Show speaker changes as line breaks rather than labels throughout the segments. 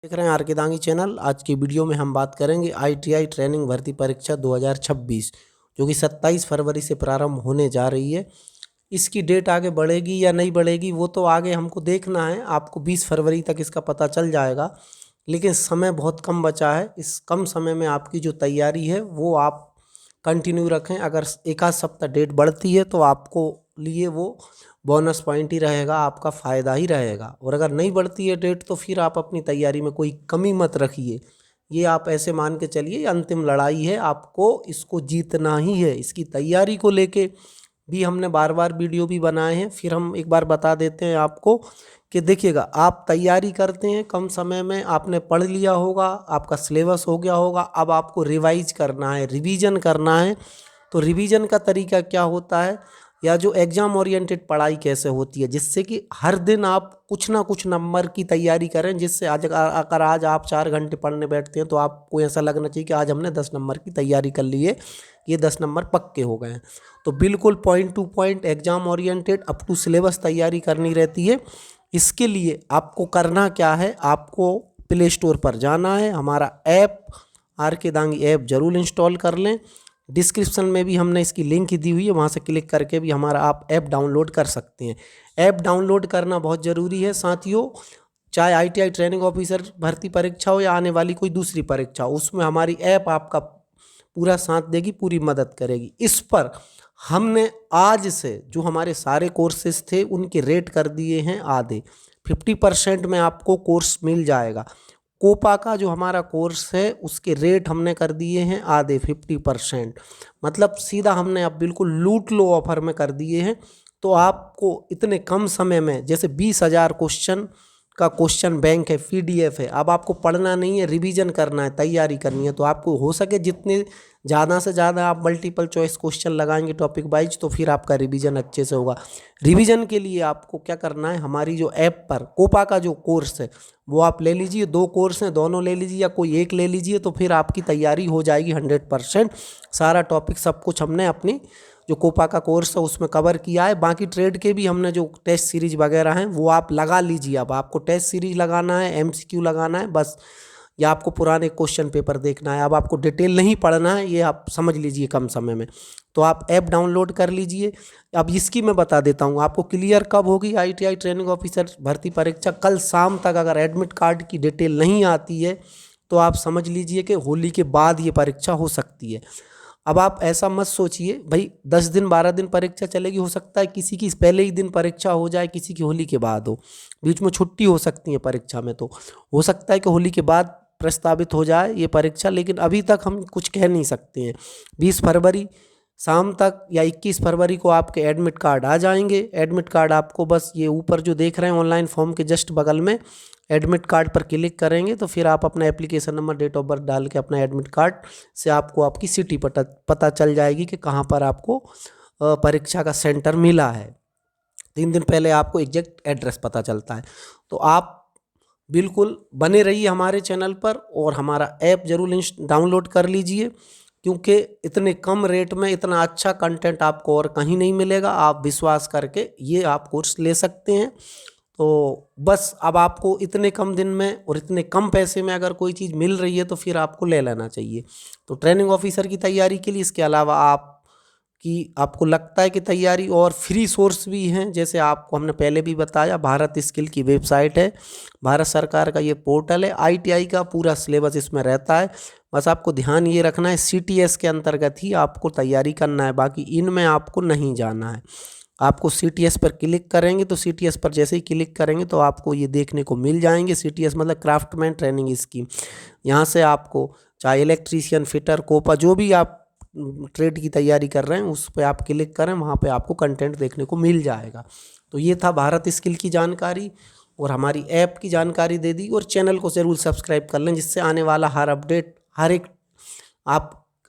देख रहे हैं आर के दांगी चैनल। आज की वीडियो में हम बात करेंगे आईटीआई ट्रेनिंग भर्ती परीक्षा 2026 जो कि 27 फरवरी से प्रारंभ होने जा रही है। इसकी डेट आगे बढ़ेगी या नहीं बढ़ेगी वो तो आगे हमको देखना है। आपको 20 फरवरी तक इसका पता चल जाएगा, लेकिन समय बहुत कम बचा है। इस कम समय में आपकी जो तैयारी है वो आप कंटिन्यू रखें। अगर एक आध सप्ताह डेट बढ़ती है तो आपको लिए वो बोनस पॉइंट ही रहेगा, आपका फ़ायदा ही रहेगा। और अगर नहीं बढ़ती है डेट तो फिर आप अपनी तैयारी में कोई कमी मत रखिए। ये आप ऐसे मान के चलिए अंतिम लड़ाई है, आपको इसको जीतना ही है। इसकी तैयारी को लेके भी हमने बार बार वीडियो भी बनाए हैं। फिर हम एक बार बता देते हैं आपको कि देखिएगा, आप तैयारी करते हैं कम समय में, आपने पढ़ लिया होगा, आपका सिलेबस हो गया होगा, अब आपको रिवाइज करना है, रिवीजन करना है। तो रिवीजन का तरीका क्या होता है या जो एग्ज़ाम ओरिएंटेड पढ़ाई कैसे होती है, जिससे कि हर दिन आप कुछ ना कुछ नंबर की तैयारी करें। जिससे आज अगर आज आप 4 घंटे पढ़ने बैठते हैं तो आपको ऐसा लगना चाहिए कि आज हमने 10 नंबर की तैयारी कर ली है, ये 10 नंबर पक्के हो गए हैं। तो बिल्कुल point to point exam oriented up to syllabus तैयारी करनी रहती है। इसके लिए आपको करना क्या है, आपको प्ले स्टोर पर जाना है, हमारा ऐप आर के दांगी ऐप ज़रूर इंस्टॉल कर लें। डिस्क्रिप्शन में भी हमने इसकी लिंक दी हुई है, वहाँ से क्लिक करके भी हमारा आप ऐप डाउनलोड कर सकते हैं। ऐप डाउनलोड करना बहुत ज़रूरी है साथियों। चाहे आईटीआई ट्रेनिंग ऑफिसर भर्ती परीक्षा हो या आने वाली कोई दूसरी परीक्षा हो, उसमें हमारी ऐप आपका पूरा साथ देगी, पूरी मदद करेगी। इस पर हमने आज से जो हमारे सारे कोर्सेज थे उनके रेट कर दिए हैं आधे। 50% में आपको कोर्स मिल जाएगा। कोपा का जो हमारा कोर्स है उसके रेट हमने कर दिए हैं आधे, 50%। मतलब सीधा हमने अब बिल्कुल लूट लो ऑफर में कर दिए हैं। तो आपको इतने कम समय में, जैसे 20,000 क्वेश्चन का क्वेश्चन बैंक है, पीडीएफ है, अब आपको पढ़ना नहीं है, रिवीजन करना है, तैयारी करनी है। तो आपको हो सके जितने ज़्यादा से ज़्यादा आप मल्टीपल चॉइस क्वेश्चन लगाएंगे टॉपिक वाइज, तो फिर आपका रिवीजन अच्छे से होगा। रिवीजन के लिए आपको क्या करना है, हमारी जो ऐप पर कोपा का जो कोर्स है वो आप ले लीजिए। 2 कोर्स हैं, दोनों ले लीजिए या कोई एक ले लीजिए, तो फिर आपकी तैयारी हो जाएगी 100%। सारा टॉपिक सब कुछ हमने अपनी जो कोपा का कोर्स है उसमें कवर किया है। बाकी ट्रेड के भी हमने जो टेस्ट सीरीज वगैरह हैं वो आप लगा लीजिए। अब आपको टेस्ट सीरीज लगाना है, एमसीक्यू लगाना है बस, या आपको पुराने क्वेश्चन पेपर देखना है। अब आपको डिटेल नहीं पढ़ना है, ये आप समझ लीजिए कम समय में। तो आप ऐप डाउनलोड कर लीजिए। अब इसकी मैं बता देता हूँ आपको क्लियर कब होगी आईटीआई ट्रेनिंग ऑफिसर भर्ती परीक्षा। कल शाम तक अगर एडमिट कार्ड की डिटेल नहीं आती है तो आप समझ लीजिए कि होली के बाद ये परीक्षा हो सकती है। अब आप ऐसा मत सोचिए भाई 10 दिन 12 दिन परीक्षा चलेगी, हो सकता है किसी की पहले ही दिन परीक्षा हो जाए, किसी की होली के बाद हो, बीच में छुट्टी हो सकती है परीक्षा में। तो हो सकता है कि होली के बाद प्रस्तावित हो जाए ये परीक्षा, लेकिन अभी तक हम कुछ कह नहीं सकते हैं। 20 फरवरी शाम तक या 21 फरवरी को आपके एडमिट कार्ड आ जाएंगे। एडमिट कार्ड आपको बस ये ऊपर जो देख रहे हैं ऑनलाइन फॉर्म के जस्ट बगल में एडमिट कार्ड पर क्लिक करेंगे तो फिर आप अपना application number, date of birth डाल के अपना एडमिट कार्ड से आपको आपकी सिटी पता चल जाएगी कि कहाँ पर आपको परीक्षा का सेंटर मिला है। 3 दिन पहले आपको एग्जैक्ट एड्रेस पता चलता है। तो आप बिल्कुल बने रहिए हमारे चैनल पर और हमारा ऐप ज़रूर डाउनलोड कर लीजिए, क्योंकि इतने कम रेट में इतना अच्छा कंटेंट आपको और कहीं नहीं मिलेगा। आप विश्वास करके ये आप कोर्स ले सकते हैं। तो बस अब आपको इतने कम दिन में और इतने कम पैसे में अगर कोई चीज़ मिल रही है तो फिर आपको ले लेना चाहिए। तो ट्रेनिंग ऑफिसर की तैयारी के लिए इसके अलावा आपको लगता है कि तैयारी और फ्री सोर्स भी हैं, जैसे आपको हमने पहले भी बताया, भारत स्किल की वेबसाइट है, भारत सरकार का ये पोर्टल है, आईटीआई का पूरा सिलेबस इसमें रहता है। बस आपको ध्यान ये रखना है सीटीएस के अंतर्गत ही आपको तैयारी करना है, बाकी इनमें आपको नहीं जाना है। आपको सीटीएस पर क्लिक करेंगे तो सीटीएस पर जैसे ही क्लिक करेंगे तो आपको ये देखने को मिल जाएंगे। सीटीएस मतलब क्राफ्टमैन ट्रेनिंग स्कीम। यहाँ से आपको चाहे इलेक्ट्रीशियन, फिटर, कोपा, जो भी आप ट्रेड की तैयारी कर रहे हैं उस पर आप क्लिक करें, वहाँ पे आपको कंटेंट देखने को मिल जाएगा। तो ये था भारत स्किल की जानकारी और हमारी ऐप की जानकारी दे दी। और चैनल को ज़रूर सब्सक्राइब कर लें, जिससे आने वाला हर अपडेट,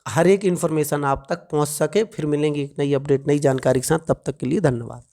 हर एक इन्फॉर्मेशन आप तक पहुंच सके। फिर मिलेंगे एक नई अपडेट, नई जानकारी के साथ। तब तक के लिए धन्यवाद।